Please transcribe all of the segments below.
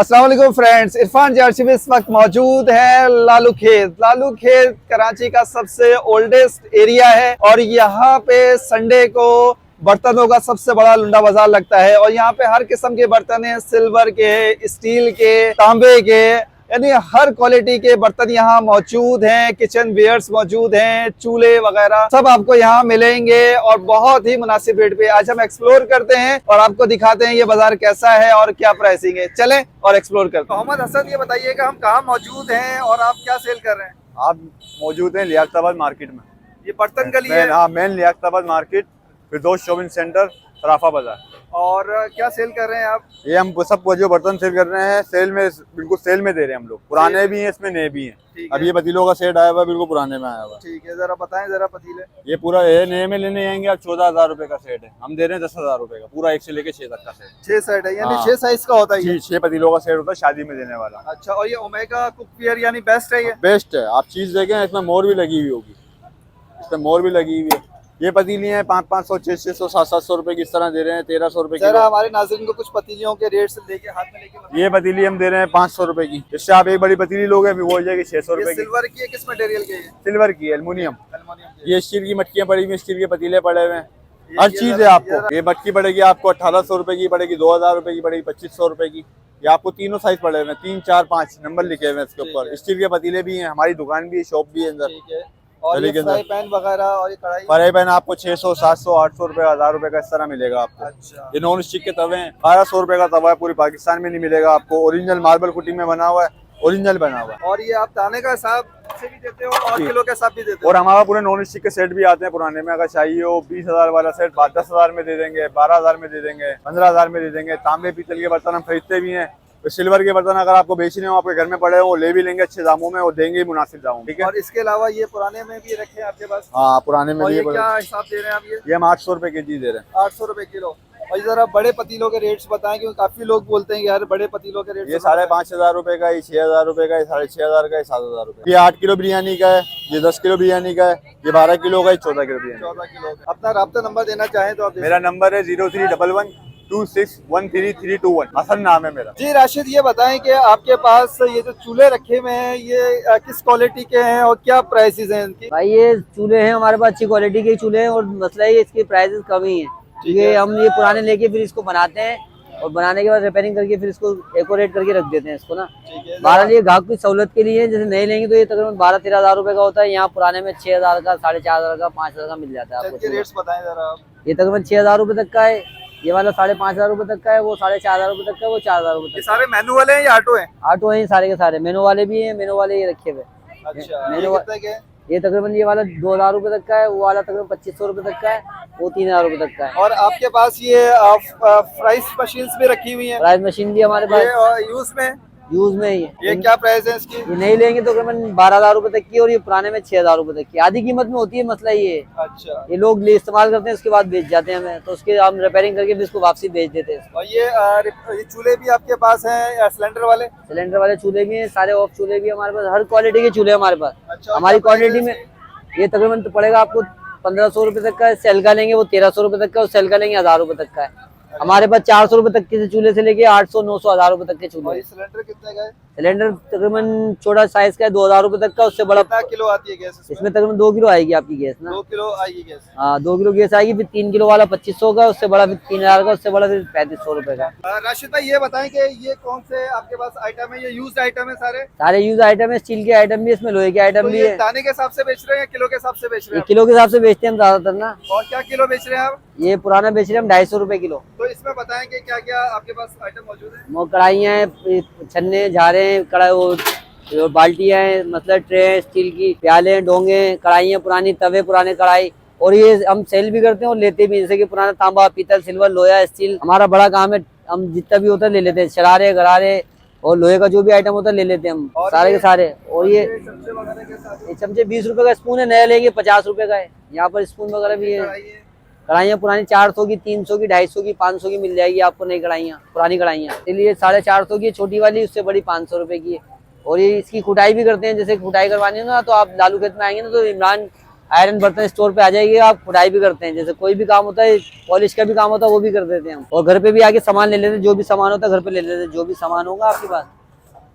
अस्सलाम वालेकुम friends, Irfan Jersey में इस वक्त मौजूद है लालू खेत। लालू खेत कराची का सबसे ओल्डेस्ट एरिया है और यहाँ पे संडे को बर्तनों का सबसे बड़ा लुंडा बाजार लगता है और यहाँ पे हर किस्म के बर्तन हैं, सिल्वर के, स्टील के, तांबे के, यानी हर क्वालिटी के बर्तन यहाँ मौजूद हैं। किचन वेयर्स मौजूद हैं, चूल्हे वगैरह सब आपको यहाँ मिलेंगे और बहुत ही मुनासिब रेट पे। आज हम एक्सप्लोर करते हैं और आपको दिखाते हैं ये बाजार कैसा है और क्या प्राइसिंग है। चलें और एक्सप्लोर करते हैं। मोहम्मद हसन, ये बताइएगा हम कहाँ मौजूद हैं और आप क्या सेल कर रहे हैं? आप मौजूद हैं लियाकताबाद मार्केट में। ये बर्तन गली है? हाँ, मेन लियाकताबाद मार्केट, फिरदौस शॉपिंग सेंटर, सराफा बाजार। और क्या सेल कर रहे हैं आप? ये हम सब जो बर्तन सेल कर रहे हैं, सेल में, बिल्कुल सेल में दे रहे हैं हम लोग। पुराने भी हैं, इसमें नए भी हैं। अब ये पतीलों का सेट आया हुआ है, बिल्कुल पुराने में आया हुआ है। ठीक है, जरा बताएं जरा पतीले। ये पूरा ये नए में लेने आएंगे आप 14,000 रुपए का सेट है, हम दे रहे हैं 10,000 रुपए का, पूरा 1 से लेके 6 तक का सेट। 6 सेट है, यानी हाँ। 6 साइज का होता है ये? 6 पतीलों का सेट होता है, शादी में देने वाला। अच्छा, और ये ओमेगा कुकवेयर यानी बेस्ट है? ये बेस्ट है। आप चीज देखें, इसमें मोर भी लगी हुई होगी, इसमें मोर भी लगी हुई है। ये पतीली हैं 500, 600, 700 रुपए की इस तरह दे रहे हैं, 1300 रुपए की। जरा हमारे नाज़रीन को कुछ पतीलियों के रेट लेके हाथ में लेके। ये पतीली हम दे रहे हैं 500 रुपए की। इससे आप एक बड़ी पतीली लोगे वो हो जाएगी 600 रुपए की। सिल्वर की है, किस मटेरियल की है? सिल्वर की है, एल्युमिनियम। एल्युमिनियम। ये स्टील की मटकियां पड़ी हुई, स्टील के पतीले पड़े हुए हैं, हर चीज है आपको। ये मटकी पड़ेगी आपको 1800 रुपए की, पड़ेगी 2000 रुपए की, पड़ेगी 2500 रुपए की। ये आपको तीनों साइज पड़े हुए हैं, 3, 4, 5 नंबर लिखे हुए हैं इसके ऊपर। स्टील के पतीले भी हैं, हमारी दुकान भी है, शॉप भी है अंदर। ठीक है। और ये फ्राई पैन वगैरह और ये कढ़ाई? फ्राई पैन आपको 600, 700, 800 रुपए, 1000 रुपए का इस तरह मिलेगा आपको। अच्छा। ये नॉन स्टिक के तवे हैं, 1200 रुपए का तवा है, पूरी पाकिस्तान में नहीं मिलेगा आपको। ओरिजिनल मार्बल कुटिंग में बना हुआ है, ओरिजिनल बना हुआ है। और ये आप दाने का हिसाब से भी देते हो और किलो के हिसाब भी देते हो? और हमारा पूरे नॉन स्टिक के सेट भी आते हैं पुराने में। अगर चाहिए हो 20,000 वाला सेट 10,000 में दे देंगे, 12,000 में दे देंगे, 15,000 में दे देंगे। तांबे पीतल के बर्तन हम खरीदते भी हैं। तो सिल्वर के बर्तन अगर आपको बेचने हो, आपके घर में पड़े हो, वो ले भी लेंगे अच्छे दामों में, वो देंगे मुनासिब दामों। ठीक है। और इसके अलावा ये पुराने में भी रखे हैं आपके पास? हाँ, पुराने में और भी ये है। क्या हिसाब दे रहे हैं आप? ये हम 800 रुपए केजी दे रहे हैं। 800 रुपए किलो। और जरा बड़े पतीलों के रेट्स बताएं, क्योंकि काफी लोग बोलते हैं कि यार बड़े पतीलों के रेट। ये 5,500 रुपए का, ये 6,000 रुपए का, ये 6,500 का, ये 7,000 रुपए। ये 8 किलो बिरयानी का है, ये 10 किलो बिरयानी का है, ये 12 किलो का, ये 14 किलो बिरयानी। 14 किलो का। अपना राब्ता नंबर देना चाहें तो आप? मेरा नंबर है 031126133321। हसन नाम है मेरा। जी राशिद, ये बताएं कि आपके पास ये जो चूल्हे रखे हुए हैं ये किस क्वालिटी के हैं और क्या प्राइसेस हैं इनकी? भाई ये चूल्हे हैं हमारे पास, अच्छी क्वालिटी के चूल्हे हैं और मसला है इसकी प्राइसेस कम ही है, क्योंकि हम ये पुराने लेके फिर इसको बनाते हैं और बनाने के बाद रिपेयरिंग करके फिर इसको डेकोरेट करके रख देते हैं इसको ना। बहरहाल ये ग्राहक की सहूलत के लिए, जैसे नहीं लेंगे तो ये तकरीबन 12-13 हज़ार रुपए का होता है। यहाँ पुराने में 6,000 का, 4,500 का, 5,000 का मिल जाता है आपको। रेट्स बताएं जरा आप। ये तकरीबन 6,000 रुपए तक का है, ये वाला 5,500 रुपए तक का है, वो 4,500 रुपए तक का है, वो 4,000 रुपए तक। सारे मैनुअल हैं या ऑटो हैं? ऑटो है सारे के सारे, मेनू वाले भी हैं, मेनू वाले ये रखे हुए। अच्छा, ये तकरीबन ये वाला 2,000 रुपए तक का है, वो वाला तकरीबन 2,500 रुपए तक का है, वो 3,000 रुपए तक का है। और आपके पास ये फ्राइज मशीन्स भी रखी हुई हैं? प्राइस मशीन भी हमारे पास यूज में? यूज में ही है। ये क्या प्राइस है इसकी? ये नहीं लेंगे तो तकरीबन 12,000 रुपए तक की, और ये पुराने में 6,000 रुपए तक की आधी कीमत में होती है। मसला ये है, अच्छा, ये लोग इस्तेमाल करते हैं, उसके बाद बेच जाते हैं हमें, तो उसके हम रिपेयरिंग करके फिर इसको वापसी बेच देते हैं। और ये चूल्हे भी आपके पास हैं सिलेंडर वाले? सिलेंडर वाले चूल्हे भी हैं, सारे ऑफ चूल्हे भी हमारे पास, हर क्वालिटी के चूल्हे हमारे पास। अच्छा, हमारी क्वालिटी में ये तकरीबन तो पड़ेगा आपको 1,500 रुपए तक का है। सेल का लेंगे वो 1,300 रुपए तक का, और सेल का लेंगे 1,000 रुपए तक का है। हमारे पास 400 रुपए तक के चूल्हे से लेके 800, 900, 1,000 रुपए तक के चूल्हे। सिलेंडर कितने का है? सिलेंडर तकरीबन छोटा साइज का है, 2,000 रुपए तक का। उससे बड़ा कितना किलो आती है गैस इसमें तकरीबन 2 किलो आएगी आपकी गैस ना। 2 किलो आएगी गैस? हाँ, 2 किलो गैस आएगी। फिर 3 किलो वाला 2,500 का, उससे बड़ा फिर 3,000 का, उससे बड़ा फिर 3,500 रुपए का। राशिद भाई, ये बताएं कि ये कौन से आपके पास आइटम है? ये यूज्ड आइटम है सारे यूज आइटम है, स्टील के आइटम भी है, इसमें लोहे के आइटम भी है। दाने के हिसाब से बेच रहे हैं या किलो के हिसाब से बेच रहे हैं? किलो के हिसाब से बेचते हैं हम ज्यादातर ना। और क्या किलो बेच रहे हैं आप? ये पुराना बेच रहे हैं हम 250 रुपए किलो। तो इसमें बताएं कि क्या क्या आपके पास आइटम मौजूद है? वो कढ़ाइयाँ हैं, छन्ने, झारे, कढ़ाई, वो बाल्टियाँ हैं, मतलब ट्रे हैं, स्टील की प्याले, डोंगे, कढ़ाइयाँ पुरानी, तवे पुराने, कढ़ाई। और ये हम सेल भी करते हैं और लेते भी, जैसे कि पुराना तांबा, पीतल, सिल्वर, लोहा, स्टील हमारा बड़ा काम है। हम जितना भी होता है ले लेते हैं, शरारे, गरारे और लोहे का जो भी आइटम होता है ले लेते हैं हम सारे के सारे। और ये चमचे 20 रुपए का स्पून है, नया लेंगे 50 रुपए का है। यहाँ पर स्पून वगैरह भी है। कढ़ाइयाँ पुरानी 400 की, 300 की, 250 की, 500 की मिल जाएगी आपको नई कढ़ाइयाँ, पुरानी कढ़ाइयाँ। इसलिए 450 की छोटी वाली, उससे बड़ी 500 रुपए की है। और ये इसकी कुटाई भी करते हैं, जैसे कुटाई करवानी है ना, तो आप लालू खेत में आएंगे ना तो इमरान आयरन बर्तन स्टोर पे आ जाएगी, आप खुदाई भी करते हैं, जैसे कोई भी काम होता है, पॉलिश का भी काम होता है, वो भी कर देते हैं हम। और घर पे भी आके सामान ले लेते हैं, जो भी सामान होता है घर पे ले लेते हैं, जो भी सामान होगा आपके पास,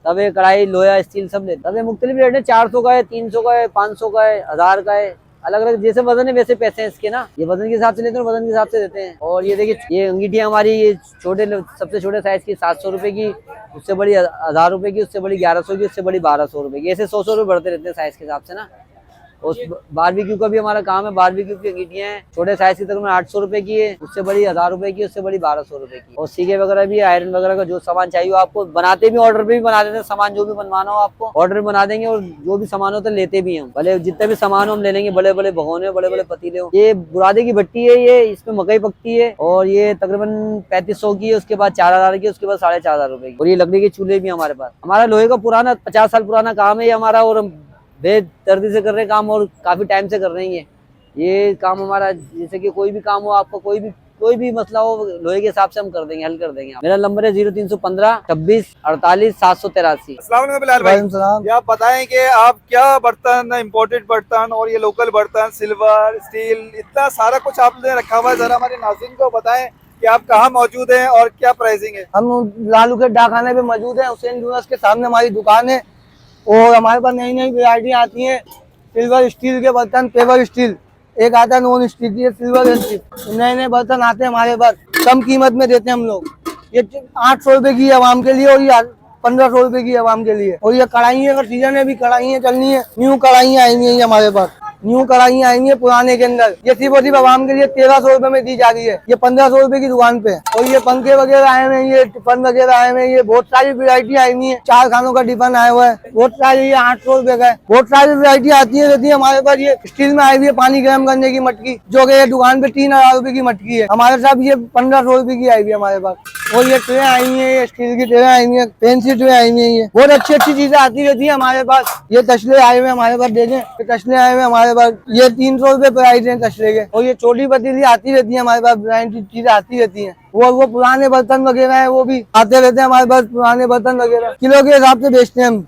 तवे कढ़ाई लोहा स्टील सब लेते हैं। तवे मुख्तलिफ रेट है, 400 का है, 300 का है, 500 का है, 1000 का है, अलग अलग जैसे वजन है वैसे पैसे हैं इसके ना। ये वजन के हिसाब से लेते हैं, वजन के हिसाब से देते हैं। और ये देखिए ये अंगीठियाँ हमारी, ये छोटे सबसे छोटे साइज की 700 रुपए की, उससे बड़ी 1000 रुपए की, उससे बड़ी 1100 की, उससे बड़ी 1200 रुपए की, ऐसे 100 रुपए बढ़ते रहते हैं साइज के हिसाब से ना। उस बारबेक्यू का भी हमारा काम है, बारबेक्यू की अंगीठियाँ हैं, छोटे साइज की तकरीबन 800 रुपए की है, उससे बड़ी 1000 रुपए की, उससे बड़ी 1200 रुपए की। और सीखे वगैरह भी, आयरन वगैरह का जो सामान चाहिए आपको बनाते भी, ऑर्डर पे भी बना देते हैं सामान, जो भी बनवाना हो आपको ऑर्डर बना देंगे। और जो भी सामान होता है लेते भी हम, भले जितने भी सामान हो हम ले लेंगे, बड़े बड़े भगोने, बड़े बड़े पतीले हो। ये बुरादे की भट्टी है, ये इसमें मकई पकती है, और ये तकरीबन 3500 की है, उसके बाद 4000 की, उसके बाद 4500 रुपए की। और ये लकड़ी के चूल्हे भी हमारे पास, हमारा लोहे का पुराना 50 साल पुराना काम है ये हमारा, और हम बेदर्दी से कर रहे हैं काम, और काफी टाइम से कर रहे हैं ये काम हमारा। जैसे कि कोई भी काम हो आपको, कोई भी मसला हो, लोहे के हिसाब से हम कर देंगे, हल कर देंगे। मेरा नंबर है 0315 26 48 783। अस्सलाम वालेकुम बिलाल भाई, वालेकुम सलाम। ये आप बताएं कि आप क्या बर्तन, इम्पोर्टेड बर्तन और ये लोकल बर्तन, सिल्वर, स्टील, इतना सारा कुछ आपने रखा हुआ है, जरा हमारे नाज़रीन को बताएं कि आप कहाँ मौजूद हैं और क्या प्राइसिंग है। हम लालू के डाकखाने पे मौजूद है, हुसैन जूलर्स के सामने हमारी दुकान है। और हमारे पास नई नई वैरायटियाँ आती हैं, सिल्वर स्टील के बर्तन, पेवर स्टील, एक आता है नॉन स्टील की, सिल्वर स्टील, नए नए बर्तन आते हैं हमारे पास, कम कीमत में देते हैं हम लोग। ये 800 रुपए की है आवाम के लिए, और ये 1500 रुपए की है आवाम के लिए। और ये कढ़ाई अगर सीजन है भी, कढ़ाई चलनी है, न्यू कढ़ाई आएंगी है हमारे पास, न्यू कढ़ाई आएंगी पुराने के अंदर। ये सिर्फ और सिर्फ आवाम के लिए 1300 रुपए में दी जा रही है, ये 1500 रुपए की दुकान पे। और ये पंखे वगैरह आए हुए हैं, ये टिफन वगैरह आए हुए हैं, ये बहुत सारी वैरायटी आई हुई है। 4 खानों का टिफन आया हुआ है, बहुत सारी, ये 800 रुपए का है। बहुत सारी वैरायटी आती है रहती है हमारे पास। ये स्टील में आई हुई है पानी गर्म करने की मटकी, जो कि दुकान पे 3000 रुपए की मटकी है, हमारे साथ ये 1500 रुपए की आई हुई है हमारे पास। और ये ट्रे आई हुई है, ये स्टील की ट्रे आई हुई है, फैंसी ट्रे आई हुई है, ये बहुत अच्छी अच्छी चीजें आती रहती है हमारे पास। ये तसले आए हुए हमारे पास, देखें ये तसले आए हुए हमारे पास, ये 300 रुपए प्राइस है तसले के। और ये छोटी पतीली आती रहती है हमारे पास, ब्रांडेड चीजें आती रहती है। वो पुराने बर्तन वगैरह है, वो भी आते रहते हैं हमारे पास, पुराने बर्तन वगैरह किलो के हिसाब से बेचते हैं हम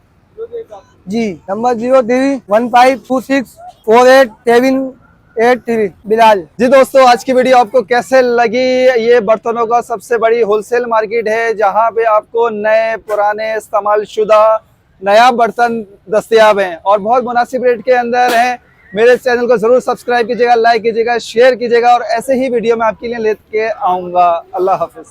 जी। नंबर 0315264873 बिलाल जी दोस्तों, आज की वीडियो आपको कैसे लगी। ये बर्तनों का सबसे बड़ी होलसेल मार्केट है, जहाँ पे आपको नए पुराने इस्तेमाल शुदा नया बर्तन दस्तयाब हैं और बहुत मुनासिब रेट के अंदर हैं। मेरे चैनल को जरूर सब्सक्राइब कीजिएगा, लाइक कीजिएगा, शेयर कीजिएगा, और ऐसे ही वीडियो मैं आपके लिए लेके आऊँगा। अल्लाह हाफिज।